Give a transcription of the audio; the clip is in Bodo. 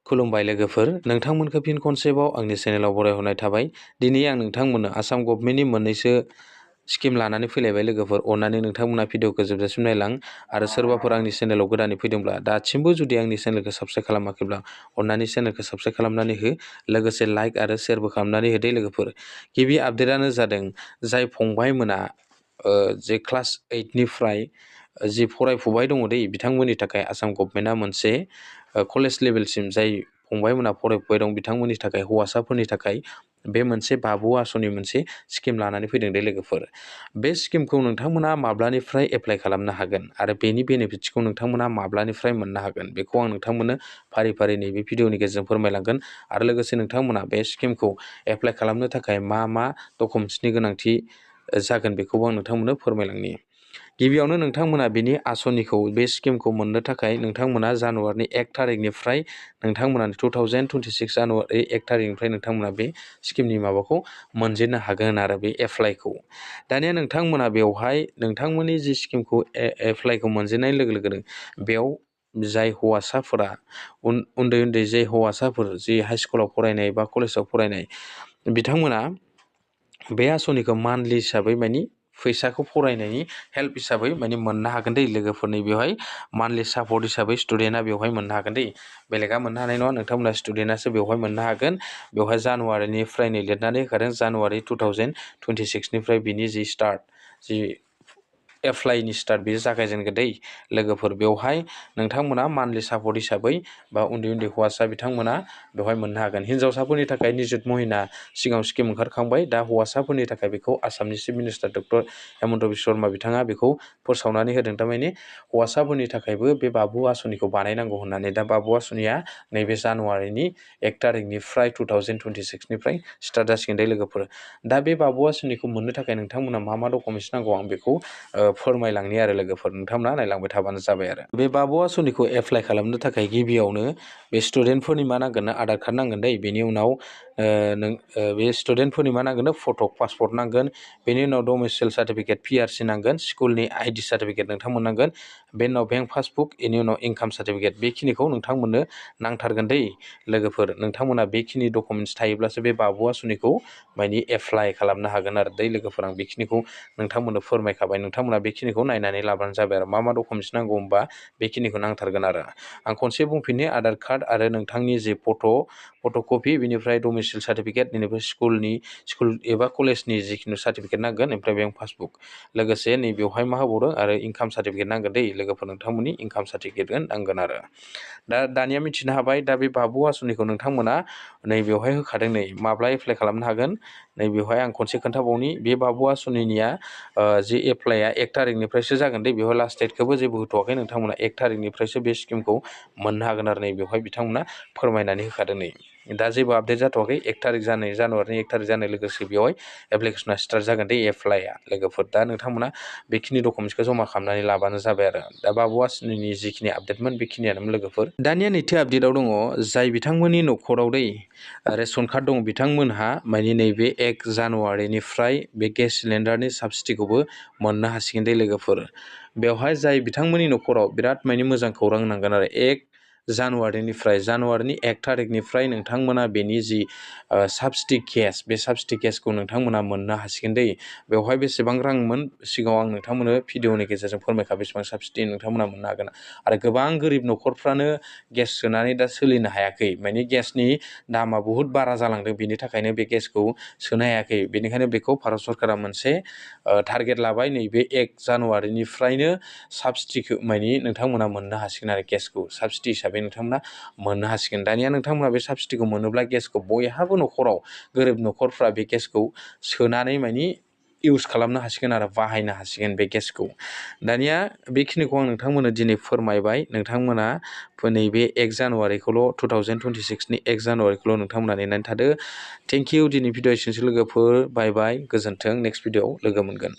खुलुमबाय लोगोफोर नोंथांमोनखौ फिन खनसेबाव आंनि चेनेलाव बरायहरनाय थाबाय। दिनै आं नोंथांमोननो आसाम गभर्नमेन्टनि मोननैसो स्किम लानानै फैलायबाय लोगोफोर। अन्नानै नोंथांमोना भिडिअखौ जोबजासिम नायलां आरो सोरबाफोर आंनि चेनेलाव गोदानै फैदोंब्ला दासिमबो जुदि आंनि चेनेलखौ साबस्क्राइब खालामाखैब्ला अन्नानै चेनेलखौ साबस्क्राइब खालामनानै हो, लोगोसे लाइक आरो शेयारबो खालामनानै होदो लोगोफोर। गिबि आपडेटआनो जादों जाय फंबायमोना जे क्लास 8निफ्राय जि फरायफुबाय दङ दै बिथांमोननि थाखाय आसाम गभर्नमेन्टआ मोनसे कलेज लेभेलसिम जाय फंबायमोना फरायफुबाय दं बिथांमोननि थाखाय हौवासाफोरनि थाखाय बे मोनसे बाबु आसनि मोनसे स्किम लानानै फैदों दे लोगोफोर। बे स्किमखौ नोंथांमोना माब्लानिफ्राय एप्लाइ खालामनो हागोन आरो बेनि बेनिफिट्सखौ नोंथांमोना माब्लानिफ्राय मोननो हागोन बेखौ आं नोंथांमोननो फारि फारि नैबे भिडिअनि गेजेरजों फोरमायलांगोन आरो लोगोसे नोंथांमोना बे स्किमखौ एप्लाइ खालामनो थाखाय मा डकुमेन्ट्सनि गोनांथि जागोन बेखौबो आं नोंथांमोननो फोरमायलांनि। गिबियावनो नोंथांमोना बेनि आसनिखौ बे स्किमखौ मोननो थाखाय नोंथांमोना जानुवारिनि 1 थारिखनिफ्राय नोंथांमोना 2026 जानुवारि 1 थारिखनिफ्राय नोंथांमोना बे स्किमनि माबाखौ मोनजेननो हागोन आरो बे एप्लाइखौ। दानिया नोंथांमोना बेवहाय नोंथांमोननि जि स्किमखौ एप्लाइखौ मोनजेननाय लोगो लोगोनो बेयाव जाय हौवासाफोरा उन्दै जे हौवासाफोर जि हाइ स्कुलाव फरायनाय बा कलेजाव फरायनाय बिथांमोना बे आसनिखौ मान्थलि हिसाबै मानि फैसाखौ फरायनायनि हेल्प हिसाबै माने मोननो हागोन दै लोगोफोरनि। बेवहाय मान्थलि सापर्ट हिसाबै स्टुडेन्टआ बेवहाय मोननो हागोन दै, बेलेगा मोननो हानाय नङा, नोंथांमोना स्टुडेन्टआसो बेवहाय मोननो हागोन। बेवहाय जानुवारिनिफ्राय नै लिरनानै होखादों जानुवारि 2026निफ्राय बिनि जि स्टार्ट जि एप्लाइनि स्टार्ट बेयो जागायजेनगोन दै लोगोफोर। बेवहाय नोंथांमोना मान्थलि सापर्ट हिसाबै बा उन्दै हौवासा बिथांमोना बेवहाय मोननो हागोन। हिन्जावसाफोरनि थाखाय निजुत महिना सिगाङाव स्किम ओंखारखांबाय, दा हौवासाफोरनि थाखाय बेखौ आसामनि chief minister doctor Hemant Biswa Sharma बिथाङा बेखौ फोसावनानै होदों। थारमाने हौवासाफोरनि थाखायबो बे बाबु आसनिखौ बानायनांगौ होननानै। दा बाबु आसनिया नैबे जानुवारिनि 1 थारिखनिफ्राय 2026निफ्राय स्टार्ट जासिगोन दे लोगोफोर। दा बे बाबु आसनिखौ मोननो थाखाय नोंथांमोना मा डकुमेन्ट्स नांगौ आं बेखौ फोरमायलांनि आरो लोगोफोर, नोंथांमोना नायलांबाय थाबानो जाबाय आरो। बे बाबु आसनिखौ एप्लाइ खालामनो थाखाय गिबियावनो बे स्टुडेन्टफोरनि मा नांगोन, आधार कार्ड नांगोन दै। बेनि उनाव बे स्टुडेन्टफोरनि मा नांगोन, फट' पासपर्ट नांगोन। बेनि उनाव डमिसाइल सार्टिफिकेट PRC नांगोन, स्कुलनि ID सार्टिफिकेट नोंथांमोन नांगोन। बेनि उनाव बेंक पासबुक, बेनि उनाव इनकाम सार्टिफिकेट, बेखिनिखौ नोंथांमोननो नांथारगोन दै लोगोफोर। नोंथांमोना बेखिनि डकुमेन्ट्स थायोब्लासो बे बाबु आसनिखौ माने एप्लाइ खालामनो हागोन आरो दै लोगोफोर। आं बेखिनिखौ नोंथांमोननो फोरमायखाबाय, नोंथांमोना बेखिनिखौ नायनानै लाबानो जाबाय आरो मा डकुमेन्ट्स नांगौ होनबा बेखिनिखौ नांथारगोन आरो। आं खनसे बुंफिननि, आधार कार्ड आरो नोंथांनि जे फट'कपि, बेनिफ्राय डमिसाइल सार्टिफिकेट, बेनिफ्राय स्कुल एबा कलेजनि जिखिनि सार्टिफिकेट नांगोन, ओमफ्राय बेंक पासबुक, लोगोसे नै बेवहाय मा होबावदों आरो इनकाम सार्टिफिकेट नांगोन दै लोगोफोर। नोंथांमोननि इनकाम सार्टिफिकेट नांगोन आरो। दानिया मिथिनो हाबाय, दा बे बाबु आसनिखौ नोंथांमोना नै बेवहाय होखादों, नै माब्ला एप्लाइ खालामनो हागोन नै बेवहाय आं खनसे खोन्थाबावनि। बे बाबु आसनिनिया जि एप्लाइआ 1 थारिखनिफ्रायसो जागोन दै, बेवहाय लास्ट डेटखौबो जेबो होथ'वाखै नोंथांमोना। 1 थारिखनिफ्रायसो बे स्किमखौ मोननो हागोन आरो नै बेवहाय बिथांमोना फोरमायनानै होखादों। नै दा जेबो आपडेट जाथ'वाखै, 1 थारिख जानुवारिनि 1 थारिख जानाय लोगोसे बेवहाय एप्लिकेसना स्टार्ट जागोन दै एप्लाइआ लोगोफोर। दा नोंथांमोना बेखिनि डकुमेन्ट्सखौ जमा खालामनानै लाबानो जाबाय आरो। दा बाबु आसनिनि जिखिनि आपडेटमोन बेखिनियानोमोन लोगोफोर। दानिया नैथि आपडेटआव दङ, जाय बिथांमोननि न'खराव दै रेशन कार्ड दं बिथांमोनहा माने नैबे 1 जानुवारिनिफ्राय बे गेस सिलिन्डारनि साबसिडिखौबो मोननो हासिगोन दै लोगोफोर। बेवहाय जाय बिथांमोननि न'खराव बिराद माने मोजां खौरां नांगोन आरो। 1 जानुवारिनि 1 थारिखनिफ्राय नोंथांमोना बेनि जि साबसिडि गेस, बे साबसिडि गेसखौ नोंथांमोना मोननो हासिगोन दै। बेवहाय बेसेबां रांमोन सिगाङाव आं नोंथांमोननो भिडिअनि गेजेरजों फोरमायखाबाय बेसेबां साबसिडि नोंथांमोना मोननो हागोन। आरो गोबां गोरिब न'खरफ्रानो गेस सोनानै दा सोलिनो हायाखै, माने गेसनि दामा बहुद बारा जालांदों, बेनि थाखायनो बे गेसखौ सोनो हायाखै। बेनिखायनो बेखौ भारत सरकारा मोनसे टारगेट लाबाय, नैबे 1 जानुवारिनिफ्रायनो साबसिडिखौ माने नोंथांमोना मोननो हासिगोन आरो गेसखौ साबसिडि हिसाबै नोंथांमोना मोननो हासिगोन। दानिया नोंथांमोना बे साबसिडिखौ मोनोब्ला गेसखौ बयहाबो न'खराव गोरिब न'खरफ्रा बे गेसखौ सोनानै माने इउस खालामनो हासिगोन आरो बाहायनो हासिगोन बे गेसखौ। दानिया बेखिनिखौ आं नोंथांमोननो दिनै फोरमायबाय। नोंथांमोना नैबे 1 जानुवारिखौल' 2026नि 1 जानुवारिखौल' नोंथांमोना नेनानै थादो। Thank you. दिनै भिडिअ एसेनोसै लोगोफोर, बाय बाय, गोजोन्थों। नेक्स्ट भिडिअआव लोगो मोनगोन।